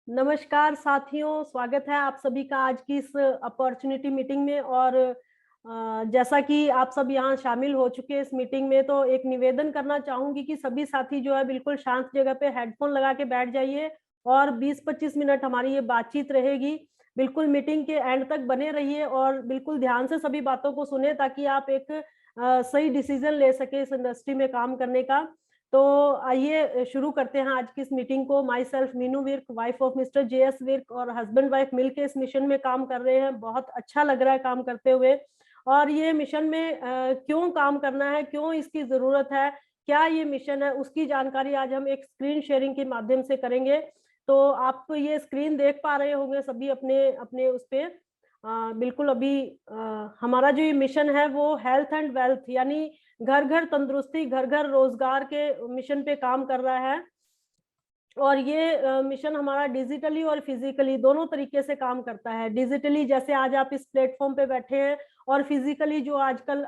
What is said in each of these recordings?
नमस्कार साथियों, स्वागत है आप सभी का आज की इस अपॉर्चुनिटी मीटिंग में। और जैसा कि आप सब यहाँ शामिल हो चुके हैं इस मीटिंग में, तो एक निवेदन करना चाहूंगी कि सभी साथी जो है बिल्कुल शांत जगह पे हेडफोन लगा के बैठ जाइए और 20-25 मिनट हमारी ये बातचीत रहेगी। बिल्कुल मीटिंग के एंड तक बने रहिए और बिल्कुल ध्यान से सभी बातों को सुने ताकि आप एक सही डिसीजन ले सके इस इंडस्ट्री में काम करने का। तो आइए शुरू करते हैं आज की इस मीटिंग को। My self Meenu Virk, wife of mister JS Virk, और हस्बैंड वाइफ मिलके इस मिशन में काम कर रहे हैं। बहुत अच्छा लग रहा है काम करते हुए। और ये मिशन में क्यों काम करना है, क्यों इसकी जरूरत है, क्या ये मिशन है, उसकी जानकारी आज हम एक स्क्रीन शेयरिंग के माध्यम से करेंगे। तो आप ये स्क्रीन देख पा रहे होंगे सभी अपने अपने उस पे। बिल्कुल अभी हमारा जो ये मिशन है वो हेल्थ एंड वेल्थ यानी घर घर तंदुरुस्ती, घर घर रोजगार के मिशन पे काम कर रहा है। और ये मिशन हमारा डिजिटली और फिजिकली दोनों तरीके से काम करता है। डिजिटली जैसे आज आप इस प्लेटफॉर्म पे बैठे हैं, और फिजिकली जो आजकल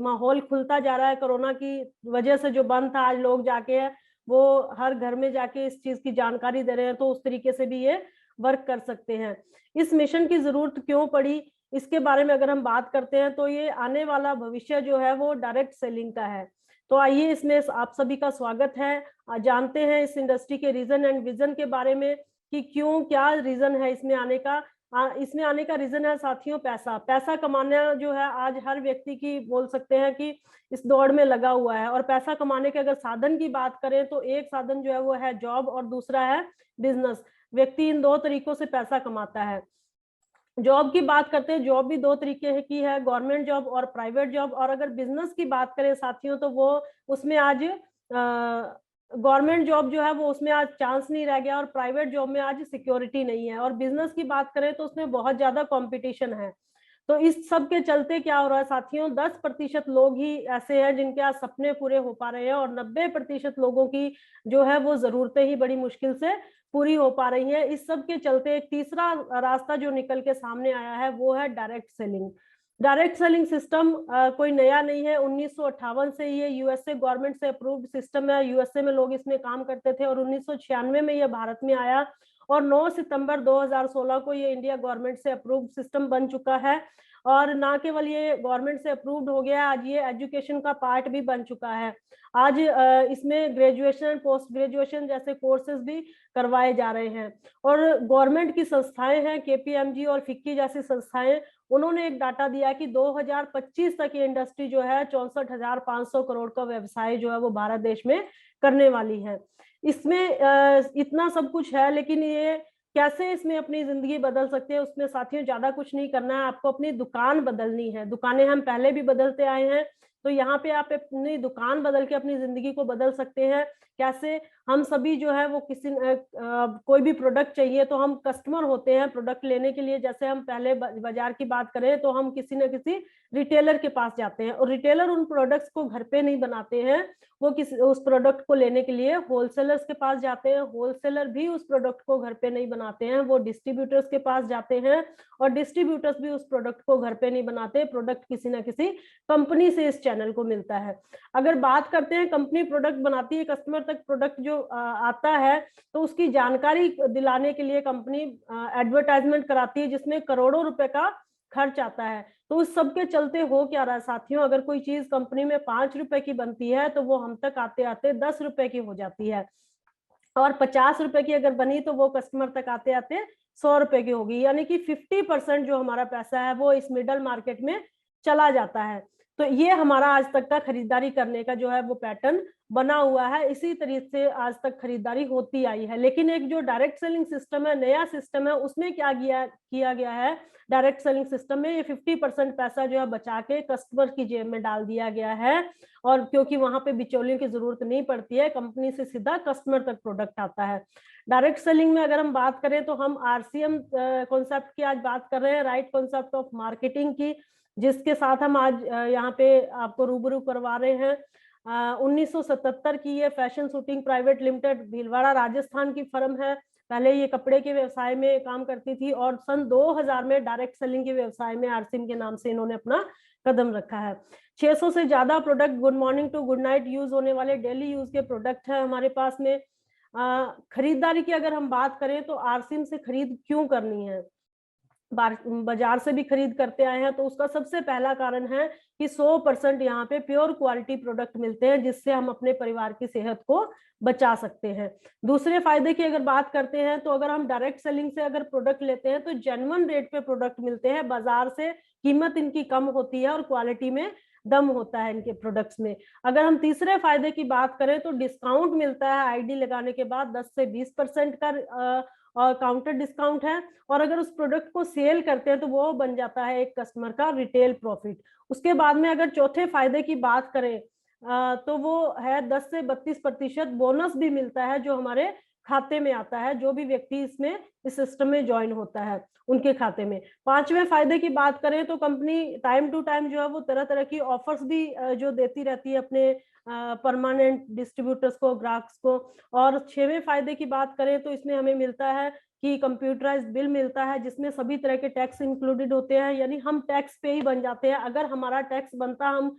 माहौल खुलता जा रहा है कोरोना की वजह से, जो बंद था, आज लोग जाके है वो हर घर में जाके इस चीज की जानकारी दे रहे हैं। तो उस तरीके से भी ये वर्क कर सकते हैं। इस मिशन की जरूरत क्यों पड़ी, इसके बारे में अगर हम बात करते हैं तो ये आने वाला भविष्य जो है वो डायरेक्ट सेलिंग का है। तो आइए इसमें आप सभी का स्वागत है। जानते हैं इस इंडस्ट्री के रीजन एंड विजन के बारे में कि क्यों, क्या रीजन है इसमें आने का। इसमें आने का रीजन है साथियों पैसा। पैसा कमाना जो है आज हर व्यक्ति की बोल सकते हैं कि इस दौड़ में लगा हुआ है। और पैसा कमाने के अगर साधन की बात करें तो एक साधन जो है वो है जॉब और दूसरा है बिजनेस। व्यक्ति इन दो तरीकों से पैसा कमाता है। जॉब की बात करते हैं, जॉब भी दो तरीके की है, गवर्नमेंट जॉब और प्राइवेट जॉब। और अगर बिजनेस की बात करें साथियों तो वो उसमें आज गवर्नमेंट जॉब जो है वो उसमें आज चांस नहीं रह गया, और प्राइवेट जॉब में आज सिक्योरिटी नहीं है। और बिजनेस की बात करें तो उसमें बहुत ज्यादा कंपटीशन है। तो इस सब के चलते क्या हो रहा है साथियों, 10% लोग ही ऐसे हैं जिनके आज सपने पूरे हो पा रहे हैं, और 90% लोगों की जो है वो जरूरतें ही बड़ी मुश्किल से पूरी हो पा रही है। इस सब के चलते एक तीसरा रास्ता जो निकल के सामने आया है वो है direct selling. Direct selling system कोई नया नहीं है। 1958 से ये यूएसए गवर्नमेंट से अप्रूव्ड सिस्टम है। यूएसए में लोग इसमें काम करते थे और 1996 में ये भारत में आया, और 9 सितंबर 2016 को ये इंडिया गवर्नमेंट से अप्रूव्ड सिस्टम बन चुका है। और ना केवल ये गवर्नमेंट से अप्रूव्ड हो गया, आज ये एजुकेशन का पार्ट भी बन चुका है। आज इसमें ग्रेजुएशन, पोस्ट ग्रेजुएशन जैसे कोर्सेज भी करवाए जा रहे हैं। और गवर्नमेंट की संस्थाएं हैं, KPMG और फिक्की जैसी संस्थाएं, उन्होंने एक डाटा दिया कि 2025 तक ये इंडस्ट्री जो है 64,500 करोड़ का व्यवसाय जो है वो भारत देश में करने वाली है। इसमें इतना सब कुछ है, लेकिन ये कैसे इसमें अपनी जिंदगी बदल सकते हैं, उसमें साथियों ज्यादा कुछ नहीं करना है। आपको अपनी दुकान बदलनी है। दुकानें हम पहले भी बदलते आए हैं, तो यहाँ पे आप अपनी दुकान बदल के अपनी जिंदगी को बदल सकते हैं। कैसे, हम सभी जो है वो किसी कोई भी प्रोडक्ट चाहिए तो हम कस्टमर होते हैं प्रोडक्ट लेने के लिए। जैसे हम पहले बाजार की बात करें तो हम किसी न किसी रिटेलर के पास जाते हैं, और रिटेलर उन प्रोडक्ट्स को घर पे नहीं बनाते हैं, वो किसी उस प्रोडक्ट को लेने के लिए होलसेलर्स के पास जाते हैं। होलसेलर भी उस प्रोडक्ट को घर पे नहीं बनाते हैं, वो डिस्ट्रीब्यूटर्स के पास जाते हैं, और डिस्ट्रीब्यूटर्स भी उस प्रोडक्ट को घर पे नहीं बनाते। प्रोडक्ट किसी ना किसी कंपनी से इस चैनल को मिलता है। अगर बात करते हैं कंपनी प्रोडक्ट बनाती है, कस्टमर तक प्रोडक्ट जो आता है, तो उसकी जानकारी दिलाने के लिए कंपनी एडवर्टाइजमेंट कराती है जिसमें करोड़ों रुपए का खर्च आता है। तो उस सब के चलते हो क्या रहा है साथियों, अगर कोई चीज कंपनी में 5 रुपए की बनती है तो वो हम तक आते आते 10 रुपए की हो जाती है, और 50 रुपए की अगर बनी तो वो कस्टमर तक आते आते 100 रुपए की होगी। यानी कि 50% जो हमारा पैसा है वो इस मिडल मार्केट में चला जाता है। तो ये हमारा आज तक का खरीदारी करने का जो है वो पैटर्न बना हुआ है। इसी तरीके से आज तक खरीदारी होती आई है। लेकिन एक जो डायरेक्ट सेलिंग सिस्टम है, नया सिस्टम है, उसमें क्या किया गया है, डायरेक्ट सेलिंग सिस्टम में ये 50% पैसा जो है बचा के कस्टमर की जेब में डाल दिया गया है। और क्योंकि वहां पे बिचौलियों की जरूरत नहीं पड़ती है, कंपनी से सीधा कस्टमर तक प्रोडक्ट आता है। डायरेक्ट सेलिंग में अगर हम बात करें तो हम RCM कॉन्सेप्ट की आज बात कर रहे हैं, राइट कॉन्सेप्ट ऑफ मार्केटिंग की, जिसके साथ हम आज यहाँ पे आपको रूबरू करवा रहे हैं। 1977 की ये fashion shooting private limited Bhilwara Rajasthan की फर्म है। पहले ये कपड़े के व्यवसाय में काम करती थी, और सन 2000 में डायरेक्ट सेलिंग के व्यवसाय में RCM के नाम से इन्होंने अपना कदम रखा है। 600 से ज्यादा product good morning to good night use होने वाले डेली यूज के प्रोडक्ट है हमारे पास में। खरीदारी की अगर हम बात करें तो आरसीएम से खरीद क्यों करनी है, बाजार से भी खरीद करते आए हैं, तो उसका सबसे पहला कारण है कि 100% यहाँ पे प्योर क्वालिटी प्रोडक्ट मिलते हैं, जिससे हम अपने परिवार की सेहत को बचा सकते हैं। दूसरे फायदे की अगर बात करते हैं तो अगर हम डायरेक्ट सेलिंग से अगर प्रोडक्ट लेते हैं तो जेन्युइन रेट पे प्रोडक्ट मिलते हैं, बाजार से कीमत इनकी कम होती है और क्वालिटी में दम होता है इनके प्रोडक्ट्स में। अगर हम तीसरे फायदे की बात करें तो डिस्काउंट मिलता है, आईडी लगाने के बाद 10 से 20% का और काउंटर डिस्काउंट है, और अगर उस प्रोडक्ट को सेल करते हैं तो वो बन जाता है एक कस्टमर का रिटेल प्रॉफिट। उसके बाद में अगर चौथे फायदे की बात करें तो वो है 10 से 32% बोनस भी मिलता है जो हमारे खाते में आता है, जो भी व्यक्ति इसमें इस सिस्टम में ज्वाइन होता है उनके खाते में। पांचवें फायदे की बात करें तो कंपनी टाइम टू टाइम जो है वो तरह तरह की ऑफर्स भी जो देती रहती है अपने परमानेंट डिस्ट्रीब्यूटर्स को, ग्राहक को। और छठवें फायदे की बात करें तो इसमें हमें मिलता है कि कंप्यूटराइज्ड बिल मिलता है, जिसमें सभी तरह के टैक्स इंक्लूडेड होते हैं, यानी हम टैक्स पे ही बन जाते हैं। अगर हमारा टैक्स बनता हम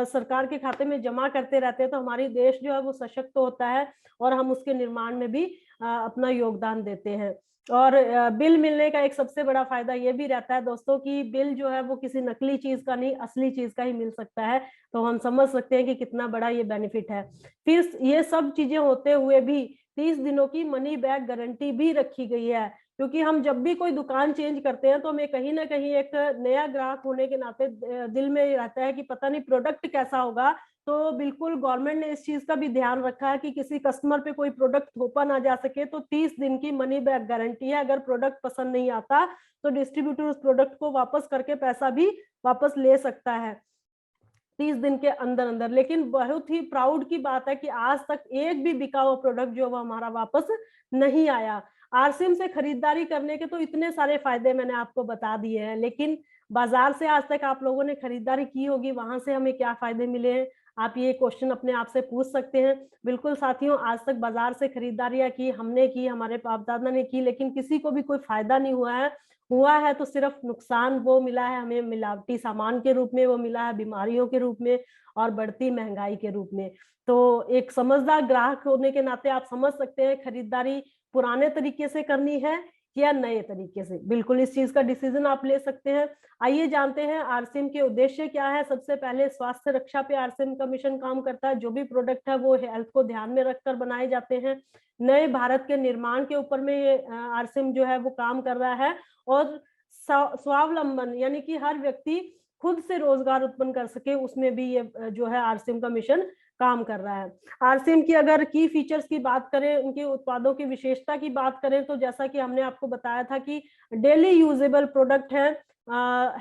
सरकार के खाते में जमा करते रहते हैं तो हमारी देश जो है वो सशक्त होता है और हम उसके निर्माण में भी अपना योगदान देते हैं। और बिल मिलने का एक सबसे बड़ा फायदा ये भी रहता है दोस्तों कि बिल जो है वो किसी नकली चीज का नहीं, असली चीज का ही मिल सकता है। तो हम समझ सकते हैं कि कितना बड़ा ये बेनिफिट है। फिर ये सब चीजें होते हुए भी 30 दिनों की मनी बैक गारंटी भी रखी गई है, क्योंकि हम जब भी कोई दुकान चेंज करते हैं तो हमें कहीं ना कहीं एक नया ग्राहक होने के नाते दिल में रहता है कि पता नहीं प्रोडक्ट कैसा होगा। तो बिल्कुल गवर्नमेंट ने इस चीज का भी ध्यान रखा है कि किसी कस्टमर पे कोई प्रोडक्ट थोपा ना जा सके। तो 30 दिन की मनी बैक गारंटी है, अगर प्रोडक्ट पसंद नहीं आता तो डिस्ट्रीब्यूटर उस प्रोडक्ट को वापस करके पैसा भी वापस ले सकता है 30 दिन के अंदर अंदर। लेकिन बहुत ही प्राउड की बात है कि आज तक एक भी बिका हुआ प्रोडक्ट जो वो हमारा वापस नहीं आया। आरसीएम से खरीदारी करने के तो इतने सारे फायदे मैंने आपको बता दिए हैं, लेकिन बाजार से आज तक आप लोगों ने खरीदारी की होगी, वहां से हमें क्या फायदे मिले हैं, आप ये क्वेश्चन अपने आप से पूछ सकते हैं। बिल्कुल साथियों, आज तक बाजार से खरीदारियां की, हमने की, हमारे बाप दादा ने की, लेकिन किसी को भी कोई फायदा नहीं हुआ है तो सिर्फ नुकसान वो मिला है हमें, मिलावटी सामान के रूप में वो मिला है, बीमारियों के रूप में और बढ़ती महंगाई के रूप में। तो एक समझदार ग्राहक होने के नाते आप समझ सकते हैं खरीदारी पुराने तरीके से करनी है या नए तरीके से। बिल्कुल इस चीज का डिसीजन आप ले सकते हैं। आइए जानते हैं आरसीएम के उद्देश्य क्या है। सबसे पहले स्वास्थ्य रक्षा पे आरसीएम का मिशन काम करता है। जो भी प्रोडक्ट है वो हेल्थ को ध्यान में रखकर बनाए जाते हैं। नए भारत के निर्माण के ऊपर में ये आरसीएम जो है वो काम कर रहा है। और स्वावलंबन यानी कि हर व्यक्ति खुद से रोजगार उत्पन्न कर सके, उसमें भी ये जो है आरसीएम का मिशन काम कर रहा है। आरसीएम की अगर की फीचर्स की बात करें, उनके उत्पादों की विशेषता की बात करें, तो जैसा कि हमने आपको बताया था कि डेली यूजेबल प्रोडक्ट है,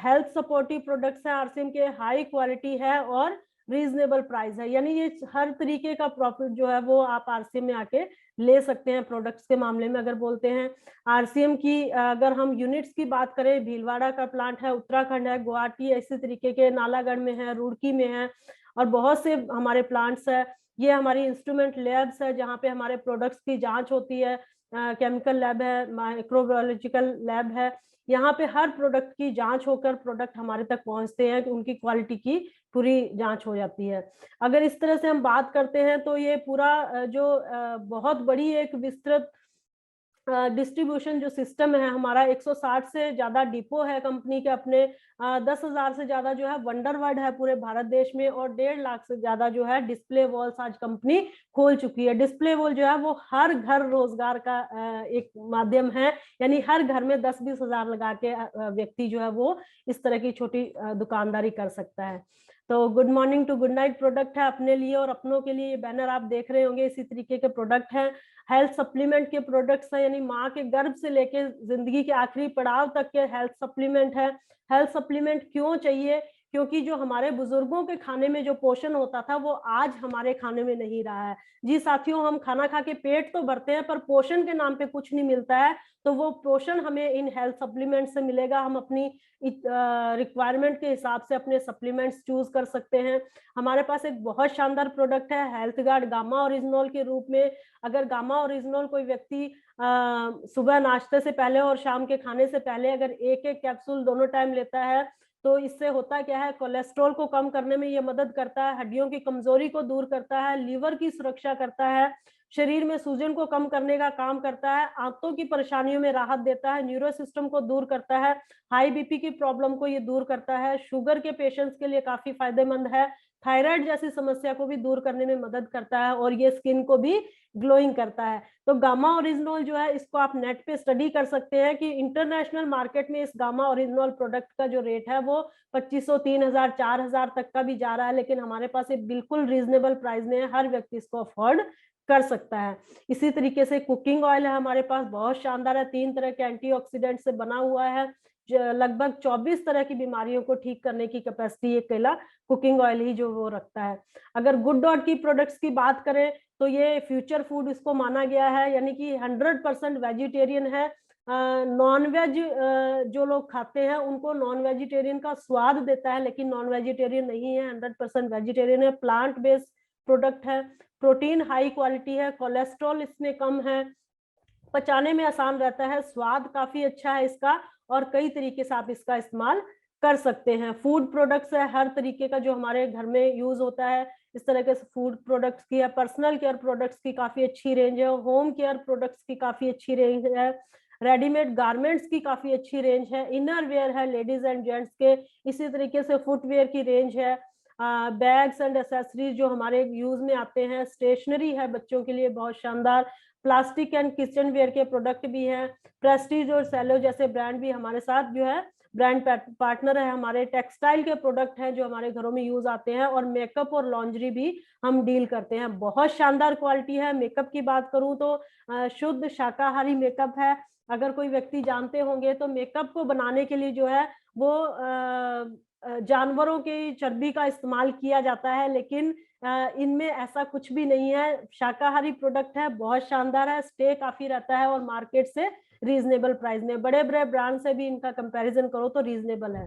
हेल्थ सपोर्टिव प्रोडक्ट्स है आरसीएम के, हाई क्वालिटी है और रीजनेबल प्राइस है। यानी ये हर तरीके का प्रॉफिट जो है वो आप आरसीएम में आके ले सकते हैं। प्रोडक्ट्स के मामले में अगर बोलते हैं आरसीएम की, अगर हम यूनिट्स की बात करें, भीलवाड़ा का प्लांट है, उत्तराखंड है, गुवाहाटी, ऐसे तरीके के नालागढ़ में है, रुड़की में है और बहुत से हमारे प्लांट्स है। ये हमारी इंस्ट्रूमेंट लैब्स है जहाँ पे हमारे प्रोडक्ट्स की जांच होती है। केमिकल लैब है, माइक्रोबायोलॉजिकल लैब है। यहाँ पे हर प्रोडक्ट की जांच होकर प्रोडक्ट हमारे तक पहुंचते हैं, तो उनकी क्वालिटी की पूरी जांच हो जाती है। अगर इस तरह से हम बात करते हैं तो ये पूरा जो बहुत बड़ी एक विस्तृत डिस्ट्रीब्यूशन जो सिस्टम है हमारा, 160 से ज्यादा डिपो है कंपनी के अपने, 10,000 से ज्यादा जो है वंडर वर्ड है पूरे भारत देश में, और 1.5 लाख से ज्यादा जो है डिस्प्ले वॉल्स आज कंपनी खोल चुकी है। डिस्प्ले वॉल जो है वो हर घर रोजगार का एक माध्यम है, यानी हर घर में 10-20 हजार लगा के व्यक्ति जो है वो इस तरह की छोटी दुकानदारी कर सकता है। तो good morning to good night product है अपने लिए और अपनों के लिए। ये बैनर आप देख रहे होंगे, इसी तरीके के प्रोडक्ट हैं। हेल्थ सप्लीमेंट के प्रोडक्ट्स हैं, यानी माँ के गर्भ से लेके जिंदगी के आखिरी पड़ाव तक के हेल्थ सप्लीमेंट है। हेल्थ सप्लीमेंट क्यों चाहिए? क्योंकि जो हमारे बुजुर्गों के खाने में जो पोषण होता था वो आज हमारे खाने में नहीं रहा है। जी साथियों, हम खाना खा के पेट तो भरते हैं पर पोषण के नाम पे कुछ नहीं मिलता है। तो वो पोषण हमें इन हेल्थ सप्लीमेंट से मिलेगा। हम अपनी रिक्वायरमेंट के हिसाब से अपने सप्लीमेंट्स चूज कर सकते हैं। हमारे पास एक बहुत शानदार प्रोडक्ट है हेल्थ गार्ड गामा ओरिजिनल के रूप में। अगर गामा ओरिजिनल कोई व्यक्ति सुबह नाश्ते से पहले और शाम के खाने से पहले अगर एक एक कैप्सूल दोनों टाइम लेता है तो इससे होता क्या है, कोलेस्ट्रॉल को कम करने में ये मदद करता है, हड्डियों की कमजोरी को दूर करता है, लीवर की सुरक्षा करता है, शरीर में सूजन को कम करने का काम करता है, आंतों की परेशानियों में राहत देता है, न्यूरो सिस्टम को दूर करता है, हाई बीपी की प्रॉब्लम को ये दूर करता है, शुगर के पेशेंट्स के लिए काफी फायदेमंद है, थायराइड जैसी समस्या को भी दूर करने में मदद करता है, और ये स्किन को भी ग्लोइंग करता है। तो गामा ओरिजिनॉल जो है, इसको आप नेट पे स्टडी कर सकते हैं कि इंटरनेशनल मार्केट में इस गामा ओरिजिनॉल प्रोडक्ट का जो रेट है वो 2500, 3000, 4000 तक का भी जा रहा है, लेकिन हमारे पास एक बिल्कुल रीजनेबल प्राइस में है, हर व्यक्ति इसको अफोर्ड कर सकता है। इसी तरीके से कुकिंग ऑयल है हमारे पास, बहुत शानदार है, 3 तरह के एंटीऑक्सीडेंट से बना हुआ है, लगभग 24 तरह की बीमारियों को ठीक करने की कैपेसिटी अकेला कुकिंग ऑयल ही जो वो रखता है। अगर गुड डॉट की प्रोडक्ट्स की बात करें तो ये फ्यूचर फूड इसको माना गया है, यानी कि 100% वेजिटेरियन है। नॉन वेज जो लोग खाते हैं उनको नॉन वेजिटेरियन का स्वाद देता है, लेकिन नॉन वेजिटेरियन नहीं है, 100% वेजिटेरियन है। प्लांट बेस्ड प्रोडक्ट है, प्रोटीन हाई क्वालिटी है, कोलेस्ट्रॉल इसमें कम है, पचाने में आसान रहता है, स्वाद काफी अच्छा है इसका, और कई तरीके से आप इसका इस्तेमाल कर सकते हैं। फूड प्रोडक्ट्स है, हर तरीके का जो हमारे घर में यूज होता है इस तरह के फूड प्रोडक्ट्स की है। पर्सनल केयर प्रोडक्ट्स की काफी अच्छी रेंज है, होम केयर प्रोडक्ट्स की काफी अच्छी रेंज है, रेडीमेड गारमेंट्स की काफी अच्छी रेंज है, इनर वेयर है लेडीज एंड जेंट्स के, इसी तरीके से फुटवेयर की रेंज है, बैग्स एंड एसेसरीज जो हमारे यूज में आते हैं, स्टेशनरी है बच्चों के लिए बहुत शानदार, प्लास्टिक एंड किचन वेयर के प्रोडक्ट भी हैं, प्रेस्टीज और सेलो जैसे ब्रांड भी हमारे साथ जो है ब्रांड पार्टनर है हमारे। टेक्सटाइल के प्रोडक्ट हैं जो हमारे घरों में यूज आते हैं, और मेकअप और लॉन्ड्री भी हम डील करते हैं। बहुत शानदार क्वालिटी है। मेकअप की बात करूं तो शुद्ध शाकाहारी मेकअप है। अगर कोई व्यक्ति जानते होंगे तो मेकअप को बनाने के लिए जो है वो जानवरों की चर्बी का इस्तेमाल किया जाता है, लेकिन इनमें ऐसा कुछ भी नहीं है। शाकाहारी प्रोडक्ट है, बहुत शानदार है, स्टे काफी रहता है, और मार्केट से रीजनेबल प्राइस में, बड़े बड़े ब्रांड से भी इनका कंपैरिजन करो तो रीजनेबल है।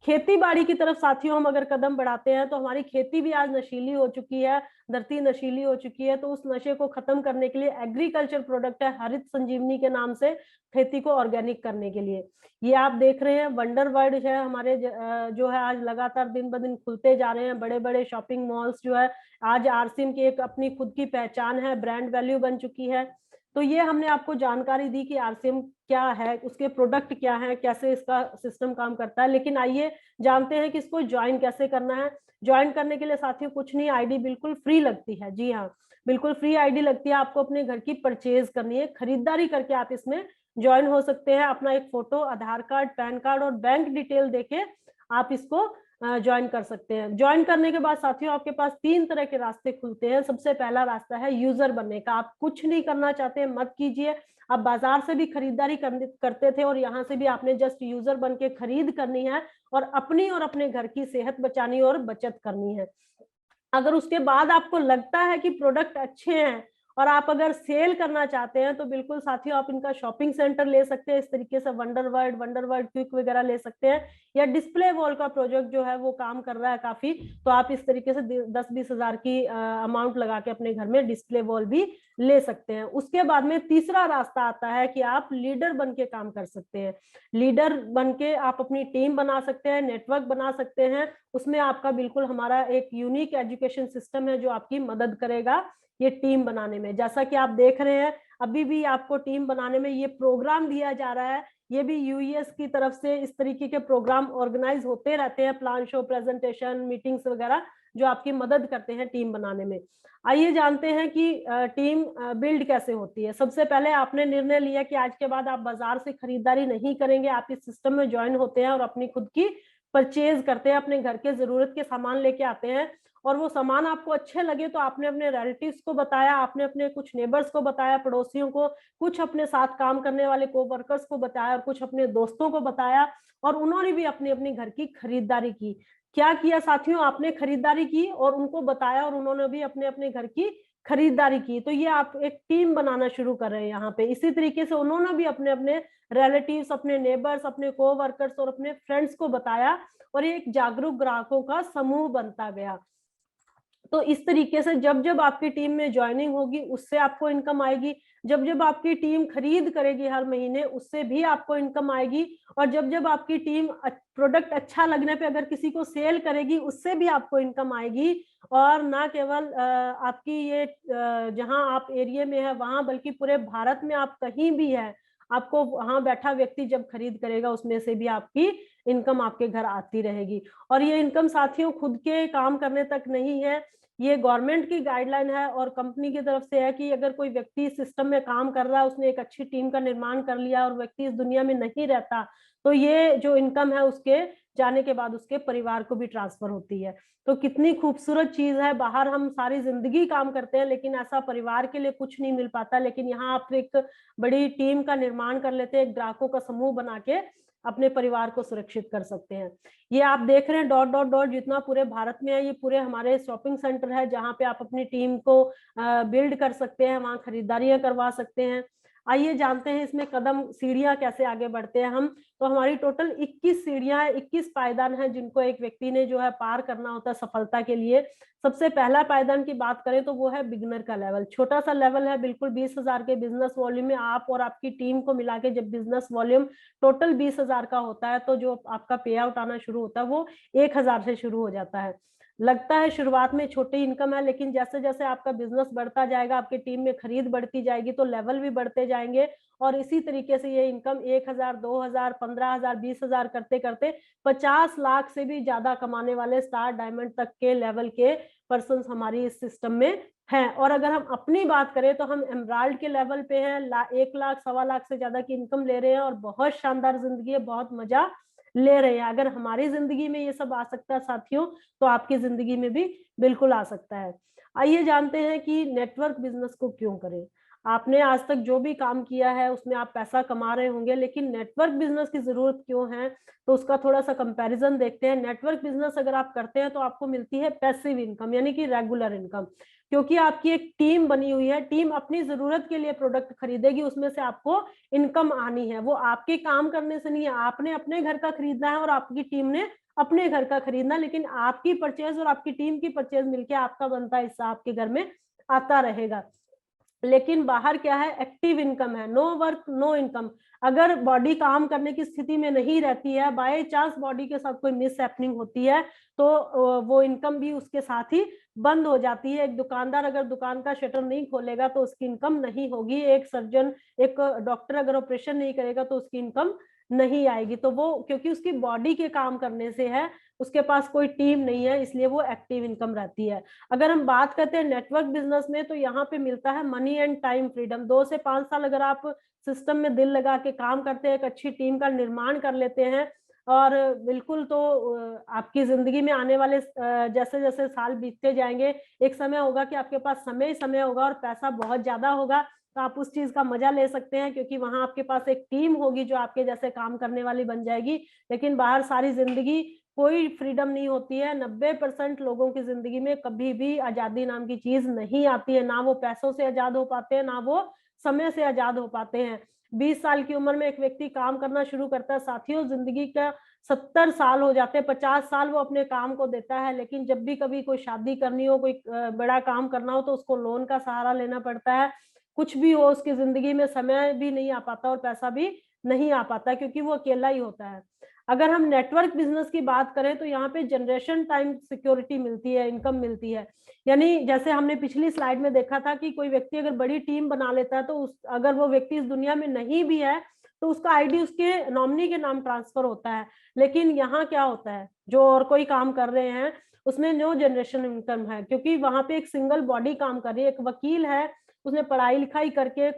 खेती बाड़ी की तरफ साथियों हम अगर कदम बढ़ाते हैं तो हमारी खेती भी आज नशीली हो चुकी है, धरती नशीली हो चुकी है। तो उस नशे को खत्म करने के लिए एग्रीकल्चर प्रोडक्ट है हरित संजीवनी के नाम से, खेती को ऑर्गेनिक करने के लिए। ये आप देख रहे हैं वंडर वर्ल्ड है हमारे जो है आज लगातार दिन ब दिन खुलते जा रहे हैं, बड़े बड़े शॉपिंग मॉल्स जो है आज आरसीएम की एक अपनी खुद की पहचान है, ब्रांड वैल्यू बन चुकी है। तो ये हमने आपको जानकारी दी कि आरसीएम क्या है, उसके प्रोडक्ट क्या है, कैसे इसका सिस्टम काम करता है। लेकिन आइए जानते हैं कि इसको ज्वाइन कैसे करना है। ज्वाइन करने के लिए साथियों कुछ नहीं, आईडी बिल्कुल फ्री लगती है। जी हाँ, बिल्कुल फ्री आईडी लगती है। आपको अपने घर की परचेज करनी है, खरीदारी करके आप इसमें ज्वाइन हो सकते हैं। अपना एक फोटो, आधार कार्ड, पैन कार्ड और बैंक डिटेल देके आप इसको ज्वाइन कर सकते हैं। ज्वाइन करने के बाद साथियों आपके पास 3 तरह के रास्ते खुलते हैं। सबसे पहला रास्ता है यूजर बनने का। आप कुछ नहीं करना चाहते मत कीजिए। आप बाजार से भी खरीदारी करते थे और यहाँ से भी आपने जस्ट यूजर बन के खरीद करनी है और अपनी और अपने घर की सेहत बचानी और बचत करनी है। अगर उसके बाद आपको लगता है कि प्रोडक्ट अच्छे हैं और आप अगर सेल करना चाहते हैं तो बिल्कुल साथियों आप इनका शॉपिंग सेंटर ले सकते हैं। इस तरीके से वंडर वर्ल्ड क्विक वगैरह ले सकते हैं, या डिस्प्ले वॉल का प्रोजेक्ट जो है वो काम कर रहा है काफी, तो आप इस तरीके से 10-20 हजार की अमाउंट लगा के अपने घर में डिस्प्ले वॉल भी ले सकते हैं। उसके बाद में तीसरा रास्ता आता है कि आप लीडर बन के काम कर सकते हैं। लीडर बन के आप अपनी टीम बना सकते हैं, नेटवर्क बना सकते हैं। उसमें आपका बिल्कुल हमारा एक यूनिक एजुकेशन सिस्टम है जो आपकी मदद करेगा ये टीम बनाने में। जैसा कि आप देख रहे हैं अभी भी आपको टीम बनाने में ये प्रोग्राम दिया जा रहा है। ये भी यूईएस की तरफ से इस तरीके के प्रोग्राम ऑर्गेनाइज होते रहते हैं, प्लान शो, प्रेजेंटेशन, मीटिंग्स वगैरह, जो आपकी मदद करते हैं टीम बनाने में। आइए जानते हैं कि टीम बिल्ड कैसे होती है। सबसे पहले आपने निर्णय लिया कि आज के बाद आप बाजार से खरीदारी नहीं करेंगे, आप इस सिस्टम में ज्वाइन होते हैं और अपनी खुद की परचेज करते हैं, अपने घर के जरूरत के सामान लेके आते हैं। और वो सामान आपको अच्छे लगे तो आपने अपने रिलेटिव्स को बताया, आपने अपने कुछ नेबर्स को बताया, पड़ोसियों को, कुछ अपने साथ काम करने वाले कोवर्कर्स को बताया और कुछ अपने दोस्तों को बताया, और उन्होंने भी अपनी अपनी घर की खरीदारी की। क्या किया साथियों, आपने खरीदारी की और उनको बताया और उन्होंने भी अपने अपने घर की खरीदारी की। तो ये आप एक टीम बनाना शुरू कर रहे हैं यहाँ पे। इसी तरीके से उन्होंने भी अपने अपने रिलेटिव्स, अपने नेबर्स, अपने कोवर्कर्स और अपने फ्रेंड्स को बताया, और एक जागरूक ग्राहकों का समूह बनता गया। तो इस तरीके से जब जब आपकी टीम में ज्वाइनिंग होगी उससे आपको इनकम आएगी, जब जब आपकी टीम खरीद करेगी हर महीने उससे भी आपको इनकम आएगी, और जब जब आपकी टीम प्रोडक्ट अच्छा लगने पे अगर किसी को सेल करेगी उससे भी आपको इनकम आएगी। और ना केवल आपकी ये जहां आप एरिया में है वहां, बल्कि पूरे भारत में आप कहीं भी है, आपको वहां बैठा व्यक्ति जब खरीद करेगा उसमें से भी आपकी इनकम आपके घर आती रहेगी। और ये इनकम साथियों खुद के काम करने तक नहीं है, ये गवर्नमेंट की गाइडलाइन है और कंपनी की तरफ से है कि अगर कोई व्यक्ति सिस्टम में काम कर रहा है, उसने एक अच्छी टीम का निर्माण कर लिया और व्यक्ति इस दुनिया में नहीं रहता, तो ये जो इनकम है उसके जाने के बाद उसके परिवार को भी ट्रांसफर होती है। तो कितनी खूबसूरत चीज है, बाहर हम सारी जिंदगी काम करते हैं लेकिन ऐसा परिवार के लिए कुछ नहीं मिल पाता, लेकिन यहाँ आप एक बड़ी टीम का निर्माण कर लेते हैं, ग्राहकों का समूह बना के अपने परिवार को सुरक्षित कर सकते हैं। ये आप देख रहे हैं डॉट डॉट डॉट जितना पूरे भारत में है, ये पूरे हमारे शॉपिंग सेंटर है जहां पे आप अपनी टीम को बिल्ड कर सकते हैं, वहां खरीदारियां करवा सकते हैं। आइए जानते हैं इसमें कदम सीढ़ियां कैसे आगे बढ़ते हैं हम। तो हमारी टोटल 21 सीढ़ियां है, 21 पायदान है जिनको एक व्यक्ति ने जो है पार करना होता है सफलता के लिए। सबसे पहला पायदान की बात करें तो वो है बिगनर का लेवल, छोटा सा लेवल है, बिल्कुल 20,000 के बिजनेस वॉल्यूम में आप और आपकी टीम को मिला के जब बिजनेस वॉल्यूम टोटल 20,000 का होता है तो जो आपका पे आउट आना शुरू होता है वो 1,000 से शुरू हो जाता है। लगता है शुरुआत में छोटी इनकम है, लेकिन जैसे जैसे आपका बिजनेस बढ़ता जाएगा, आपकी टीम में खरीद बढ़ती जाएगी तो लेवल भी बढ़ते जाएंगे, और इसी तरीके से ये इनकम 1,000, 2,000, 15,000, 20,000 करते करते 50 लाख से भी ज्यादा कमाने वाले स्टार डायमंड तक के लेवल के पर्सन हमारी इस सिस्टम में हैं। और अगर हम अपनी बात करें तो हम एमराल्ड के लेवल पे हैं, 1 लाख, 1.25 लाख से ज्यादा की इनकम ले रहे हैं और बहुत शानदार जिंदगी है, बहुत मजा ले रहे हैं। अगर हमारी जिंदगी में ये सब आ सकता है साथियों, तो आपकी जिंदगी में भी बिल्कुल आ सकता है। आइए जानते हैं कि नेटवर्क बिजनेस को क्यों करें। आपने आज तक जो भी काम किया है उसमें आप पैसा कमा रहे होंगे, लेकिन नेटवर्क बिजनेस की जरूरत क्यों है, तो उसका थोड़ा सा कंपैरिजन देखते हैं। नेटवर्क बिजनेस अगर आप करते हैं तो आपको मिलती है पैसिव इनकम, यानी कि रेगुलर इनकम, क्योंकि आपकी एक टीम बनी हुई है, टीम अपनी जरूरत के लिए प्रोडक्ट खरीदेगी, उसमें से आपको इनकम आनी है। वो आपके काम करने से नहीं है, आपने अपने घर का खरीदना है और आपकी टीम ने अपने घर का खरीदना, लेकिन आपकी परचेज और आपकी टीम की परचेज मिलके आपका बनता हिस्सा आपके घर में आता रहेगा। लेकिन बाहर क्या है, एक्टिव इनकम है, नो वर्क नो इनकम। अगर बॉडी काम करने की स्थिति में नहीं रहती है, बाय चांस बॉडी के साथ कोई मिस हैपनिंग होती है, तो वो इनकम भी उसके साथ ही बंद हो जाती है। एक दुकानदार अगर दुकान का शटर नहीं खोलेगा तो उसकी इनकम नहीं होगी, एक सर्जन, एक डॉक्टर अगर ऑपरेशन नहीं करेगा तो उसकी इनकम नहीं आएगी। तो वो क्योंकि उसकी बॉडी के काम करने से है, उसके पास कोई टीम नहीं है, इसलिए वो एक्टिव इनकम रहती है। अगर हम बात करते हैं नेटवर्क बिजनेस में, तो यहाँ पे मिलता है मनी एंड टाइम फ्रीडम। 2 से 5 साल अगर आप सिस्टम में दिल लगा के काम करते हैं, एक अच्छी टीम का निर्माण कर लेते हैं, और बिल्कुल तो आपकी जिंदगी में आने वाले जैसे जैसे साल बीतते जाएंगे, एक समय होगा कि आपके पास समय ही समय होगा और पैसा बहुत ज्यादा होगा, तो आप उस चीज का मजा ले सकते हैं, क्योंकि वहां आपके पास एक टीम होगी जो आपके जैसे काम करने वाली बन जाएगी। लेकिन बाहर सारी जिंदगी कोई फ्रीडम नहीं होती है। 90% लोगों की जिंदगी में कभी भी आजादी नाम की चीज नहीं आती है, ना वो पैसों से आजाद हो पाते हैं, ना वो समय से आजाद हो पाते हैं। 20 साल की उम्र में एक व्यक्ति काम करना शुरू करता है साथियों, जिंदगी का 70 साल हो जाते हैं, 50 साल वो अपने काम को देता है, लेकिन जब भी कभी कोई शादी करनी हो, कोई बड़ा काम करना हो, तो उसको लोन का सहारा लेना पड़ता है। कुछ भी हो उसकी जिंदगी में समय भी नहीं आ पाता और पैसा भी नहीं आ पाता, क्योंकि वो अकेला ही होता है। अगर हम नेटवर्क बिजनेस की बात करें तो यहाँ पे जनरेशन टाइम सिक्योरिटी मिलती है, इनकम मिलती है। यानी जैसे हमने पिछली स्लाइड में देखा था कि कोई व्यक्ति अगर बड़ी टीम बना लेता है, तो अगर वो व्यक्ति इस दुनिया में नहीं भी है तो उसका आईडी उसके नॉमिनी के नाम ट्रांसफर होता है। लेकिन यहाँ क्या होता है, जो और कोई काम कर रहे हैं उसमें नो जनरेशन इनकम है, क्योंकि वहां पे एक सिंगल बॉडी काम कर रही है। एक वकील है, उसने पढ़ाई लिखाई करके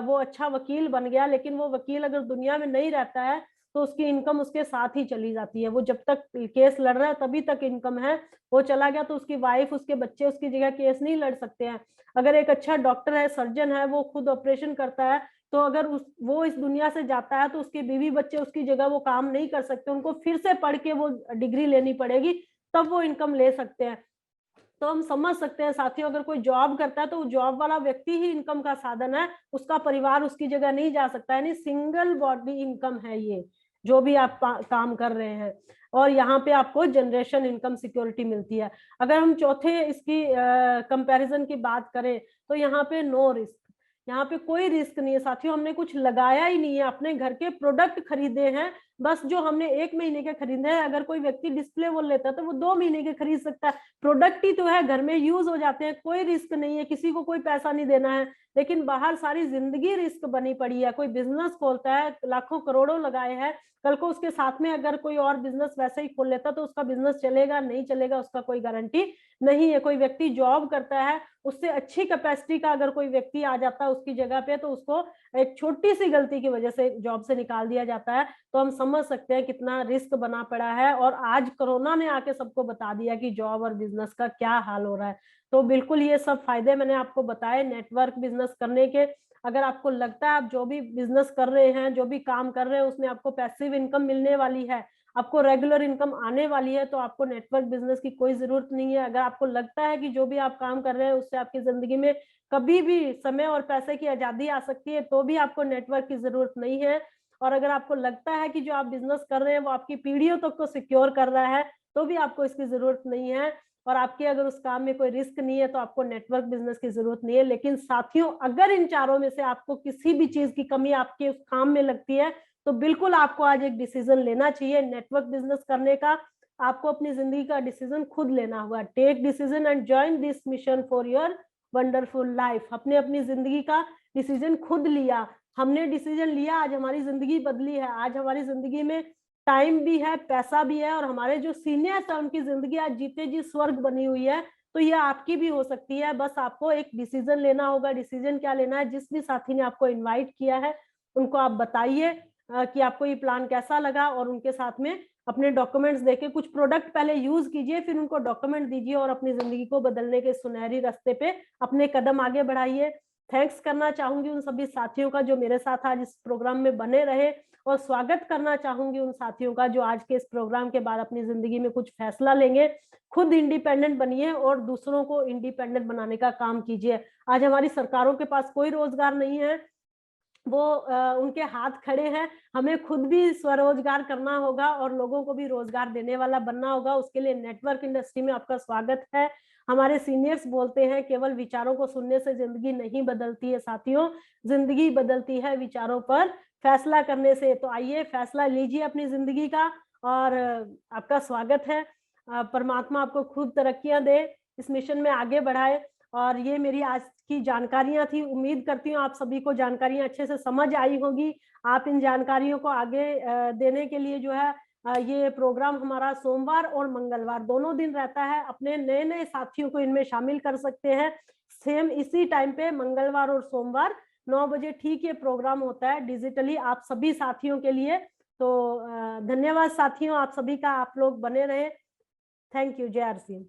वो अच्छा वकील बन गया, लेकिन वो वकील अगर दुनिया में नहीं रहता है तो उसकी इनकम उसके साथ ही चली जाती है। वो जब तक केस लड़ रहा है तभी तक इनकम है, वो चला गया तो उसकी वाइफ, उसके बच्चे उसकी जगह केस नहीं लड़ सकते हैं। अगर एक अच्छा डॉक्टर है, सर्जन है, वो खुद ऑपरेशन करता है, तो अगर वो इस दुनिया से जाता है तो उसके बीवी बच्चे उसकी जगह वो काम नहीं कर सकते, उनको फिर से पढ़ के वो डिग्री लेनी पड़ेगी, तब वो इनकम ले सकते हैं। तो हम समझ सकते हैं साथियों, अगर कोई जॉब करता है तो जॉब वाला व्यक्ति ही इनकम का साधन है, उसका परिवार उसकी जगह नहीं जा सकता, यानी सिंगल बॉडी इनकम है ये, जो भी आप काम कर रहे हैं। और यहाँ पे आपको जनरेशन इनकम सिक्योरिटी मिलती है। अगर हम चौथे इसकी कंपैरिजन की बात करें तो यहाँ पे नो रिस्क, यहाँ पे कोई रिस्क नहीं है साथियों, हमने कुछ लगाया ही नहीं है, अपने घर के प्रोडक्ट खरीदे हैं बस, जो हमने 1 महीने के खरीदे हैं। अगर कोई व्यक्ति डिस्प्ले वो लेता है तो वो 2 महीने के खरीद सकता है, प्रोडक्ट ही तो है, घर में यूज हो जाते हैं, कोई रिस्क नहीं है, किसी को कोई पैसा नहीं देना है। लेकिन बाहर सारी जिंदगी रिस्क बनी पड़ी है, कोई बिजनेस खोलता है, लाखों करोड़ों लगाए हैं, कल को उसके साथ में अगर कोई और बिजनेस वैसे ही खोल लेता तो उसका बिजनेस चलेगा नहीं चलेगा उसका कोई गारंटी नहीं है। कोई व्यक्ति जॉब करता है, उससे अच्छी कैपेसिटी का अगर कोई व्यक्ति आ जाता है उसकी जगह पे, तो उसको एक छोटी सी गलती की वजह से जॉब से निकाल दिया जाता है। तो हम समझ सकते हैं कितना रिस्क बना पड़ा है, और आज कोरोना ने आके सबको बता दिया कि जॉब और बिजनेस का क्या हाल हो रहा है। तो बिल्कुल ये सब फायदे मैंने आपको बताए नेटवर्क बिजनेस करने के। अगर आपको लगता है आप जो भी बिजनेस कर रहे हैं, जो भी काम कर रहे हैं, उसमें आपको पैसिव इनकम मिलने वाली है, आपको रेगुलर इनकम आने वाली है, तो आपको नेटवर्क बिजनेस की कोई जरूरत नहीं है। अगर आपको लगता है कि जो भी आप काम कर रहे हैं उससे आपकी जिंदगी में कभी भी समय और पैसे की आजादी आ सकती है, तो भी आपको नेटवर्क की जरूरत नहीं है। और अगर आपको लगता है कि जो आप बिजनेस कर रहे हैं वो आपकी पीढ़ियों तक को सिक्योर कर रहा है, तो भी आपको इसकी जरूरत नहीं है। और आपके अगर उस काम में कोई रिस्क नहीं है तो आपको नेटवर्क बिजनेस की जरूरत नहीं है। लेकिन साथियों, अगर इन चारों में से आपको किसी भी चीज की कमी आपके उस काम में लगती है, तो बिल्कुल आपको आज एक डिसीजन लेना चाहिए नेटवर्क बिजनेस करने का। आपको अपनी जिंदगी का डिसीजन खुद लेना होगा। Take decision and join this mission for your wonderful life. अपने अपनी जिंदगी का डिसीजन खुद लिया, हमने डिसीजन लिया, आज हमारी जिंदगी बदली है। आज हमारी जिंदगी में टाइम भी है, पैसा भी है, और हमारे जो सीनियर्स है उनकी जिंदगी आज जीते जी स्वर्ग बनी हुई है। तो ये आपकी भी हो सकती है, बस आपको एक डिसीजन लेना होगा। डिसीजन क्या लेना है? जिस भी साथी ने आपको इनवाइट किया है उनको आप बताइए कि आपको ये प्लान कैसा लगा, और उनके साथ में अपने डॉक्यूमेंट्स देके कुछ प्रोडक्ट पहले यूज कीजिए, फिर उनको डॉक्यूमेंट दीजिए और अपनी जिंदगी को बदलने के सुनहरी रास्ते पे अपने कदम आगे बढ़ाइए। थैंक्स करना चाहूंगी उन सभी साथियों का जो मेरे साथ आज इस प्रोग्राम में बने रहे, और स्वागत करना चाहूंगी उन साथियों का जो आज के इस प्रोग्राम के बाद अपनी जिंदगी में कुछ फैसला लेंगे। खुद इंडिपेंडेंट बनिए और दूसरों को इंडिपेंडेंट बनाने का काम कीजिए। आज हमारी सरकारों के पास कोई रोजगार नहीं है, वो उनके हाथ खड़े हैं, हमें खुद भी स्वरोजगार करना होगा और लोगों को भी रोजगार देने वाला बनना होगा। उसके लिए नेटवर्क इंडस्ट्री में आपका स्वागत है। हमारे सीनियर्स बोलते हैं केवल विचारों को सुनने से जिंदगी नहीं बदलती है साथियों, जिंदगी बदलती है विचारों पर फैसला करने से। तो आइए फैसला लीजिए अपनी जिंदगी का, और आपका स्वागत है। परमात्मा आपको खूब तरक्कियां दे, इस मिशन में आगे बढ़ाए। और ये मेरी आज की जानकारियां थी, उम्मीद करती हूँ आप सभी को जानकारियां अच्छे से समझ आई होगी। आप इन जानकारियों को आगे देने के लिए जो है ये प्रोग्राम हमारा सोमवार और मंगलवार दोनों दिन रहता है। अपने नए नए साथियों को इनमें शामिल कर सकते हैं। सेम इसी टाइम पे मंगलवार और सोमवार 9 बजे ठीक ये प्रोग्राम होता है डिजिटली आप सभी साथियों के लिए। तो धन्यवाद साथियों आप सभी का, आप लोग बने रहे। Thank you. जय आर सी।